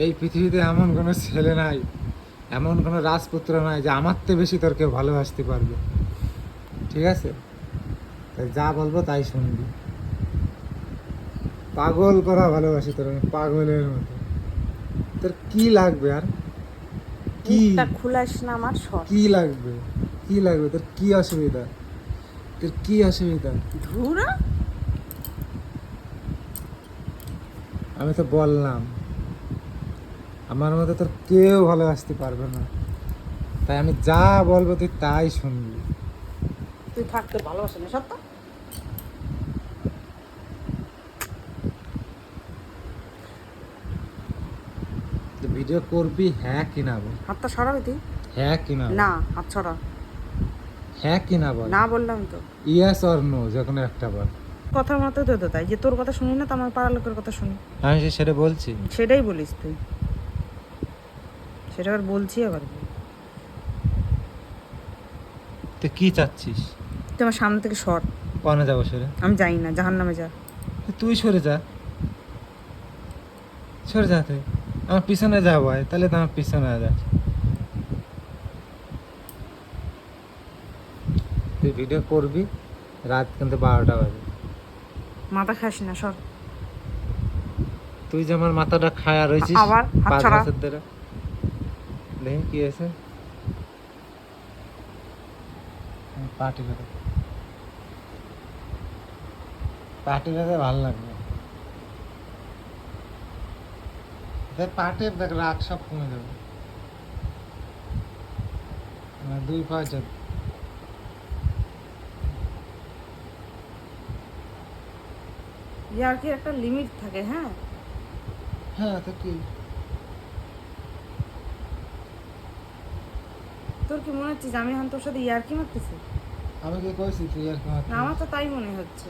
এই পৃথিবীতে এমন কোনো ছেলে নাই, এমন কোনো রাজপুত্র নাই যে আমার থেকে বেশি তোর কেউ ভালোবাসতে পারবে। ঠিক আছে, তাই যা বলবো তাই শুনবি। পাগল করা ভালোবাসি তোর আমি, পাগলের মতো। তোর কি লাগবে আর? কি মুখটা খুলাস না আমার, সর। কি লাগবে? কি লাগবে তোর? কি অসুবিধা? তোর কি অসুবিধা? ধুরা। আমি তো বললাম আমার মতো তোর কেউ ভালোবাসতে পারবে না, তাই আমি যা বলবো তুই তাই শুনবি। তুই থাক, তোর ভালোবাসা না সত্য। তুই ভিডিও করবি হ্যাঁ কি না বল? হাতটা সরাবি তুই? হ্যাঁ কি না বল? না, হাত সরা। হ্যাঁ কি না বল? না বললাম তো। ইয়েস অর নো, যে কোনো একটা বল। কথার মতো তো তাই যে তোর কথা শুনি না, তো আমার পাড়ার লোকের কথা শুনি। আমি সেটা বলছি। সেটাই বলিস তুই, সেটা আবার বলছি আবার। তুই কি চাচ্ছিস? তুই আমার সামনে থেকে সর। কনে যাবো সরে? আমি যাই না, জাহান্নামে যা। তুই সরে যা, সরে যা তুই। আমার পিছনে যাবো তাহলে তো আমার পিছনে যা। তুই ভিডিও করবি রাত কিন্তু 12টা বাজে। মাথা খাস না, সর। তুই যে আমার মাথাটা খায়া রয়েছিস আবার হাত 5 ছাড়া। বছর ধরে। দেখি কি হয়েছে। পার্টি করে, পার্টি করে ভালো লাগবে। দেখ পার্টি দেখ, রাগ সব কমে যাবে। 2 5 ইয়ার কি একটা লিমিট থাকে, হ্যাঁ। হ্যাঁ তো কি? তোর কি মনে হচ্ছে যে আমি এখন তোর সাথে ইয়ার কি মারতেছি? আমি কি কইছি তুই আর কি না, আমার তো তাই মনে হচ্ছে।